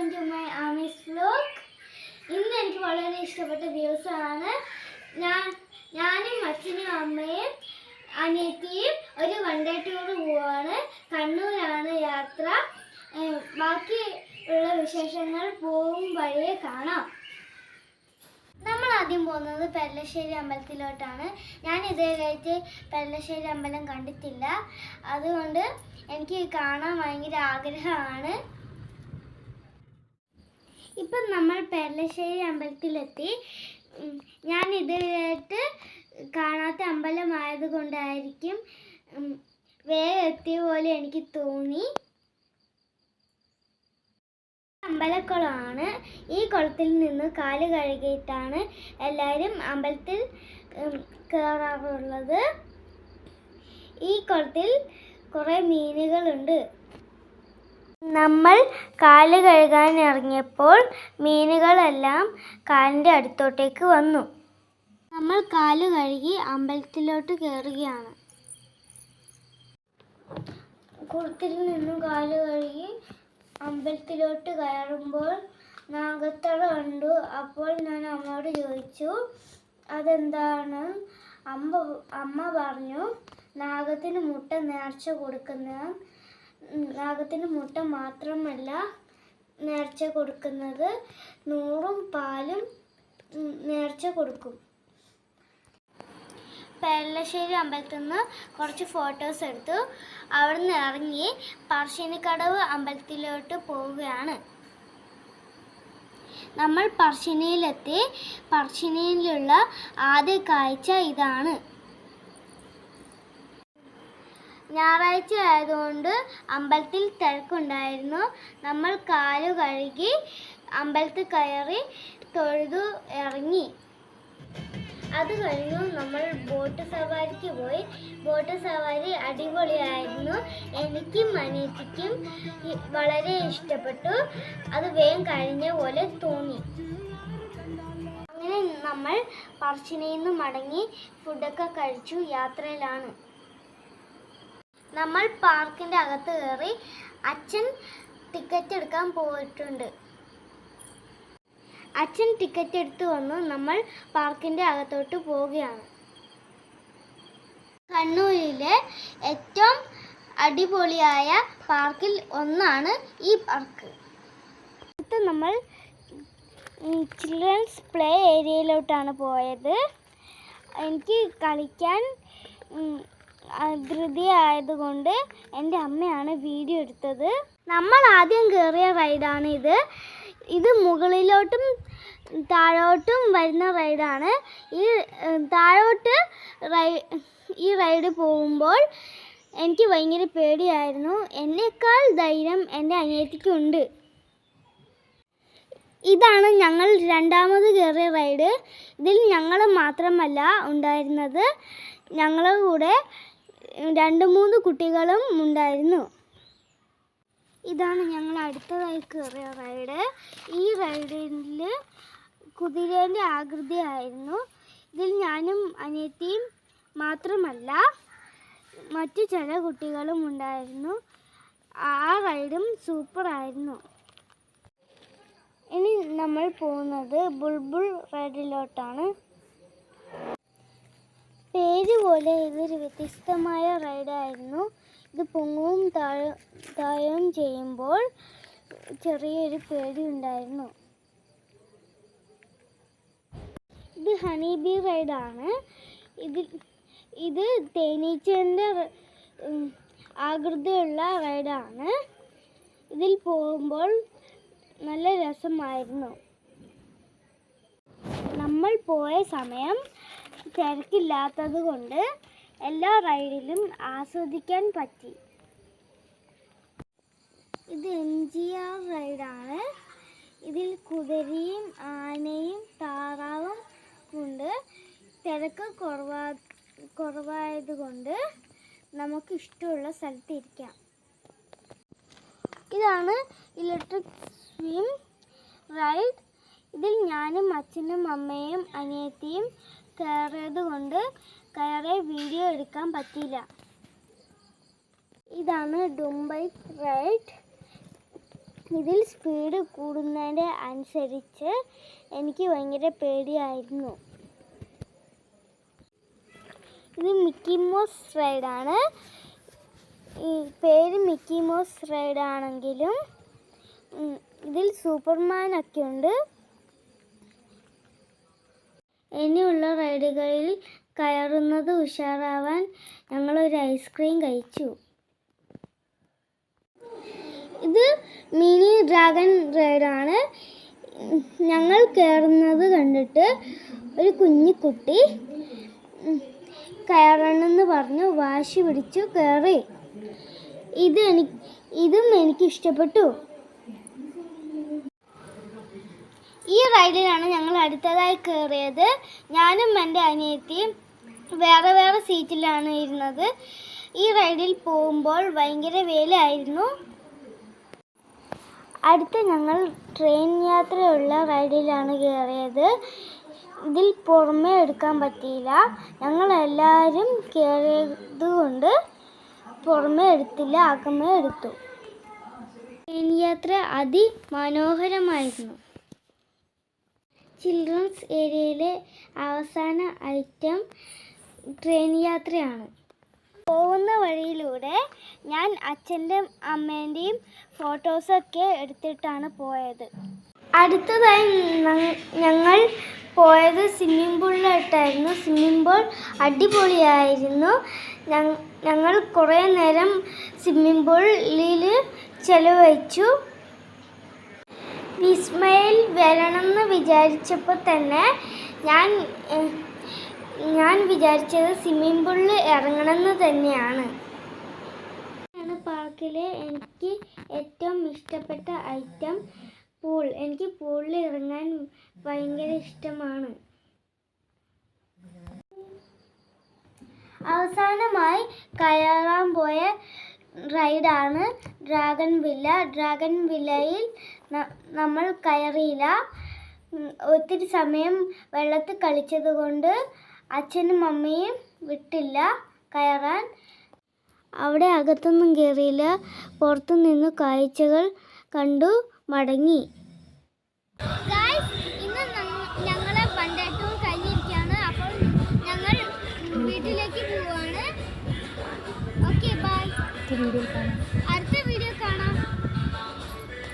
Welcome to my Ammi's vlog. ഇന്ന് എനിക്ക് വളരെ ഇഷ്ടപ്പെട്ട ദിവസമാണ്. ഞാനും അച്ഛനും അമ്മയും അനിയത്തിയും ഒരു വൺ ഡേ ടൂർ പോവാണ്. കണ്ണൂരാണ് യാത്ര. ബാക്കി ഉള്ള വിശേഷങ്ങൾ പോകും വഴിയെ കാണാം. നമ്മൾ ആദ്യം പോകുന്നത് പെരളശ്ശേരി അമ്പലത്തിലോട്ടാണ്. ഞാൻ ഇതേതായിട്ട് പെരളശ്ശേരി അമ്പലം കണ്ടിട്ടില്ല, അതുകൊണ്ട് എനിക്ക് കാണാൻ ഭയങ്കര ആഗ്രഹമാണ്. ഇപ്പം നമ്മൾ പെരളശ്ശേരി അമ്പലത്തിലെത്തി. ഞാൻ ഇതായിട്ട് കാണാത്ത അമ്പലമായതുകൊണ്ടായിരിക്കും വേഗം എത്തിയ പോലെ എനിക്ക് തോന്നി. അമ്പലക്കുളമാണ്. ഈ കുളത്തിൽ നിന്ന് കാല് കഴുകിയിട്ടാണ് എല്ലാവരും അമ്പലത്തിൽ കയറാറുള്ളത്. ഈ കുളത്തിൽ കുറേ മീനുകളുണ്ട്. നമ്മൾ കാല് കഴുകാൻ ഇറങ്ങിയപ്പോൾ മീനുകളെല്ലാം കാലിൻ്റെ അടുത്തോട്ടേക്ക് വന്നു. നമ്മൾ കാല് കഴുകി അമ്പലത്തിലോട്ട് കയറുകയാണ്. കുളത്തിൽ നിന്നും കാല് കഴുകി അമ്പലത്തിലോട്ട് കയറുമ്പോൾ നാഗത്തറ കണ്ടു. അപ്പോൾ ഞാൻ അമ്മയോട് ചോദിച്ചു അതെന്താണ്. അമ്മ പറഞ്ഞു നാഗത്തിന് മുട്ട നേർച്ച കൊടുക്കുന്ന. നാഗത്തിന് മുട്ട മാത്രമല്ല നേർച്ച കൊടുക്കുന്നത്, നൂറും പാലും നേർച്ച കൊടുക്കും. പെരളശ്ശേരി അമ്പലത്തിൽ നിന്ന് കുറച്ച് ഫോട്ടോസ് എടുത്തു. അവിടെ നിന്ന് ഇറങ്ങി പറശ്ശിനിക്കടവ് അമ്പലത്തിലോട്ട് പോവുകയാണ്. നമ്മൾ പറശ്ശിനിയിലെത്തി. പറശ്ശിനിയിലുള്ള ആദ്യ കാഴ്ച ഇതാണ്. ഞായറാഴ്ച ആയതുകൊണ്ട് അമ്പലത്തിൽ തിരക്കുണ്ടായിരുന്നു. നമ്മൾ കാലു കഴുകി അമ്പലത്തിൽ കയറി തൊഴുതു ഇറങ്ങി. അത് കഴിഞ്ഞു നമ്മൾ ബോട്ട് സവാരിക്ക് പോയി. ബോട്ട് സവാരി അടിപൊളിയായിരുന്നു. എനിക്കും അനിയത്തിക്കും വളരെ ഇഷ്ടപ്പെട്ടു. അത് വേഗം കഴിഞ്ഞ പോലെ തോന്നി. അങ്ങനെ നമ്മൾ പറശ്ശിനിയിൽ നിന്ന് മടങ്ങി ഫുഡൊക്കെ കഴിച്ചു യാത്രയിലാണ്. നമ്മൾ പാർക്കിൻ്റെ അകത്ത് കയറി. അച്ഛൻ ടിക്കറ്റ് എടുക്കാൻ പോയിട്ടുണ്ട്. അച്ഛൻ ടിക്കറ്റ് എടുത്തു വന്നു. നമ്മൾ പാർക്കിൻ്റെ അകത്തോട്ട് പോവുകയാണ്. കണ്ണൂരിലെ ഏറ്റവും അടിപൊളിയായ പാർക്കിൽ ഒന്നാണ് ഈ പാർക്ക്. അടുത്ത് നമ്മൾ ചിൽഡ്രൻസ് പ്ലേ ഏരിയയിലോട്ടാണ് പോയത്. എനിക്ക് കളിക്കാൻ ധൃതിയായതുകൊണ്ട് എൻ്റെ അമ്മയാണ് വീഡിയോ എടുത്തത്. നമ്മൾ ആദ്യം കയറിയ റൈഡാണ് ഇത്. ഇത് മുകളിലോട്ടും താഴോട്ടും വരുന്ന റൈഡാണ്. താഴോട്ട് ഈ റൈഡ് പോകുമ്പോൾ എനിക്ക് ഭയങ്കര പേടിയായിരുന്നു. എന്നേക്കാൾ ധൈര്യം എൻ്റെ അനിയത്തിക്കുണ്ട്. ഇതാണ് ഞങ്ങൾ രണ്ടാമത് കയറിയ റൈഡ്. ഇതിൽ ഞങ്ങൾ മാത്രമല്ല ഉണ്ടായിരുന്നത്, ഞങ്ങളുടെ കൂടെ 2-3 കുട്ടികളും ഉണ്ടായിരുന്നു. ഇതാണ് ഞങ്ങൾ അടുത്തതായി കയറിയ റൈഡ്. ഈ റൈഡിൽ കുതിരേൻ്റെ ആകൃതിയായിരുന്നു. ഇതിൽ ഞാനും അനിയത്തിയും മാത്രമല്ല മറ്റു ചില കുട്ടികളും ഉണ്ടായിരുന്നു. ആ റൈഡും സൂപ്പറായിരുന്നു. ഇനി നമ്മൾ പോകുന്നത് ബുൾബുൾ റൈഡിലോട്ടാണ്. പേര് പോലെ ഇതൊരു വ്യത്യസ്തമായ റൈഡായിരുന്നു. ഇത് പൊങ്ങവും താഴവും ചെയ്യുമ്പോൾ ചെറിയൊരു പേടി ഉണ്ടായിരുന്നു. ഇത് ഹണി ബീ റൈഡാണ്. ഇത് തേനീച്ചേൻ്റെ ആകൃതിയുള്ള റൈഡാണ്. ഇതിൽ പോകുമ്പോൾ നല്ല രസമായിരുന്നു. നമ്മൾ പോയ സമയം തിരക്കില്ലാത്തത് കൊണ്ട് എല്ലാ റൈഡിലും ആസ്വദിക്കാൻ പറ്റി. ഇത് MGR റൈഡാണ്. ഇതിൽ കുതിരയും ആനയും താറാവും ഉണ്ട്. തിരക്ക് കുറവായതുകൊണ്ട് നമുക്ക് ഇഷ്ടമുള്ള സ്ഥലത്ത് ഇരിക്കാം. ഇതാണ് ഇലക്ട്രിക് സ്വിം റൈഡ്. ഇതിൽ ഞാനും അച്ഛനും അമ്മയും അനിയത്തിയും കയറിയത് കൊണ്ട് വീഡിയോ എടുക്കാൻ പറ്റിയില്ല. ഇതാണ് ഡുംബൈ റൈഡ്. ഇതിൽ സ്പീഡ് കൂടുന്നതിൻ്റെ അനുസരിച്ച് എനിക്ക് ഭയങ്കര പേടിയായിരുന്നു. ഇത് മിക്കി മൗസ് റൈഡാണ്. ഈ പേര് മിക്കി മൗസ് റൈഡാണെങ്കിലും ഇതിൽ സൂപ്പർമാനൊക്കെ ഉണ്ട്. ഇനിയുള്ള റൈഡുകളിൽ കയറുന്നത് ഉഷാറാവാൻ ഞങ്ങളൊരു ഐസ്ക്രീം കഴിച്ചു. ഇത് മിനി ഡ്രാഗൺ റൈഡാണ്. ഞങ്ങൾ കയറുന്നത് കണ്ടിട്ട് ഒരു കുഞ്ഞിക്കുട്ടി കയറണമെന്ന് പറഞ്ഞു വാശി പിടിച്ചു കയറി. ഇതും എനിക്ക് ഇഷ്ടപ്പെട്ടു. ഈ റൈഡിലാണ് ഞങ്ങൾ അടുത്തതായി കയറിയത്. ഞാനും എൻ്റെ അനിയത്തിയും വേറെ വേറെ സീറ്റിലാണ് ഇരുന്നത്. ഈ റൈഡിൽ പോകുമ്പോൾ ഭയങ്കര വെയിലായിരുന്നു. അടുത്ത ഞങ്ങൾ ട്രെയിൻ യാത്രയുള്ള റൈഡിലാണ് കയറിയത്. ഇതിൽ പുറമേ എടുക്കാൻ പറ്റിയില്ല. ഞങ്ങളെല്ലാവരും കയറിയത് കൊണ്ട് പുറമേ എടുത്തില്ല, അകമേ എടുത്തു. ട്രെയിൻ യാത്ര അതിമനോഹരമായിരുന്നു. ചിൽഡ്രൻസ് ഏരിയയിലെ അവസാന ഐറ്റം ട്രെയിൻ യാത്രയാണ്. പോകുന്ന വഴിയിലൂടെ ഞാൻ അച്ഛൻ്റെയും അമ്മേൻ്റെയും ഫോട്ടോസൊക്കെ എടുത്തിട്ടാണ് പോയത്. അടുത്തതായി ഞങ്ങൾ പോയത് സ്വിമ്മിംഗ് പൂളിലോട്ടായിരുന്നു. സ്വിമ്മിംഗ് പൂൾ അടിപൊളിയായിരുന്നു. ഞങ്ങൾ കുറേ നേരം സ്വിമ്മിംഗ് പൂളിൽ ചെലവഴിച്ചു. വിസ്മയിൽ വരണമെന്ന് വിചാരിച്ചപ്പോൾ തന്നെ ഞാൻ വിചാരിച്ചത് സ്വിമ്മിംഗ് പൂളിൽ ഇറങ്ങണമെന്ന് തന്നെയാണ്. പാർക്കിലെ എനിക്ക് ഏറ്റവും ഇഷ്ടപ്പെട്ട ഐറ്റം പൂൾ. എനിക്ക് പൂളിൽ ഇറങ്ങാൻ ഭയങ്കര ഇഷ്ടമാണ്. അവസാനമായി കയറാൻ പോയ റൈഡാണ് ഡ്രാഗൺ വില്ല. ഡ്രാഗൺ വില്ലയിൽ നമ്മൾ കയറിയില്ല. ഒത്തിരി സമയം വെള്ളത്തിൽ കളിച്ചത് കൊണ്ട് അച്ഛനും അമ്മയും വിട്ടില്ല കയറാൻ. അവിടെ അകത്തൊന്നും കയറിയില്ല. പുറത്തു നിന്ന് കാഴ്ചകൾ കണ്ടു മടങ്ങി.